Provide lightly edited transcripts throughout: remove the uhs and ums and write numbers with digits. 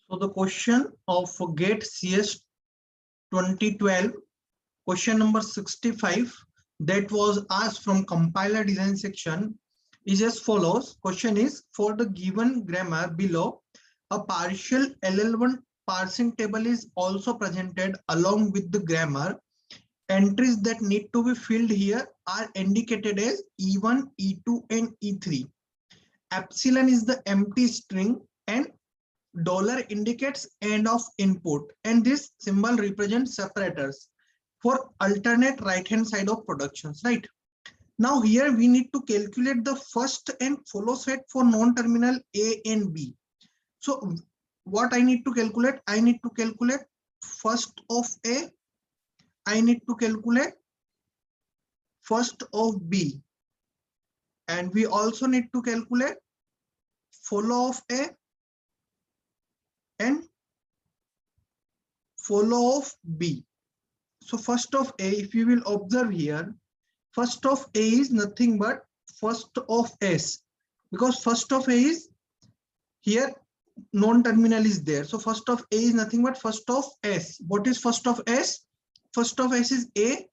So the question of GATE CS 2012, question number 65, that was asked from compiler design section is as follows. Question is, for the given grammar below, a partial LL1 parsing table is also presented along with the grammar. Entries that need to be filled here are indicated as E1, E2 and E3. Epsilon is the empty string and dollar indicates end of input, and this symbol represents separators for alternate right hand side of productions. Right now here we need to calculate the first and follow set for non-terminal A and B. So what I need to calculate? I need to calculate first of A, I need to calculate first of B, and we also need to calculate follow of A and follow of B. So first of A, if you will observe here, first of A is nothing but first of S, because first of A is here, non-terminal is there. So first of A is nothing but first of S. What is first of S? First of S is A,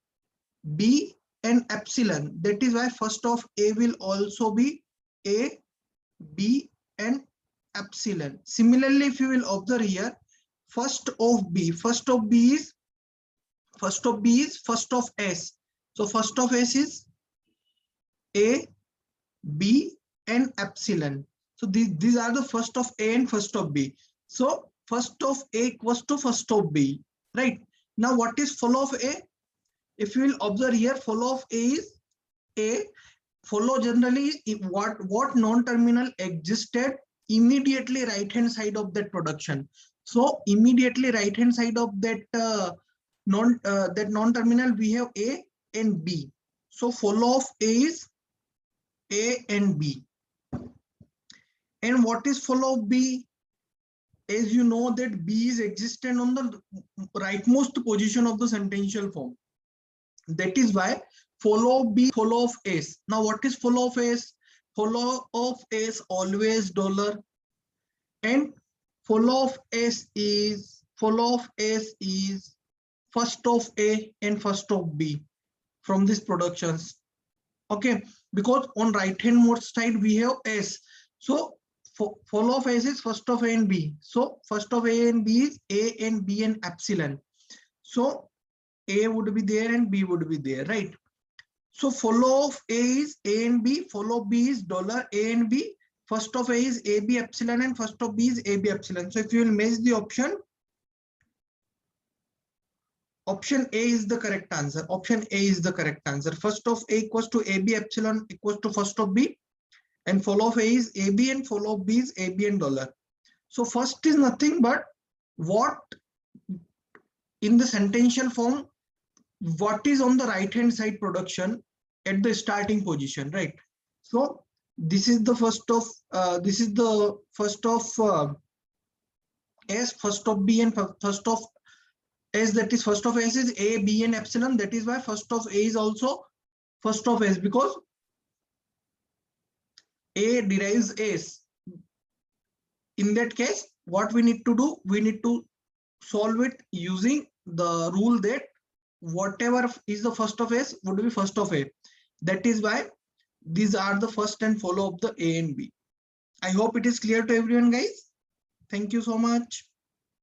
B and epsilon. That is why first of A will also be A, B and epsilon. Similarly, if you will observe here, first of B is first of S. So first of S is A, B and epsilon. So these are the first of A and first of B. So first of A equals to first of B. Right now, what is follow of A? If you will observe here, follow of A is A. Follow generally what non-terminal existed immediately right hand side of that production. So immediately right hand side of that non-terminal we have A and B. So follow of A is A and B. And what is follow of B? As you know that B is existent on the rightmost position of the sentential form. That is why follow of B, follow of S. Now what is follow of S? Follow of S always dollar, and follow of S is first of A and first of B from these productions. Okay, because on right hand most side we have S. So follow of S is first of A and B. So first of A and B is A and B and epsilon. So A would be there and B would be there, right? So follow of A is A and B, follow of B is dollar A and B, first of A is AB epsilon and first of B is AB epsilon. So if you will match the option A is the correct answer. Option A is the correct answer. First of A equals to AB epsilon equals to first of B, and follow of A is AB and follow of B is AB and dollar. So first is nothing but what in the sentential form, what is on the right hand side production at the starting position, right? So this is the first of S, first of B and first of S, that is first of S is A, B and epsilon. That is why first of A is also first of S, because A derives S. In that case, what we need to do, we need to solve it using the rule that whatever is the first of S would be first of A. That is why these are the first and follow of the A and B. I hope it is clear to everyone, guys. Thank you so much.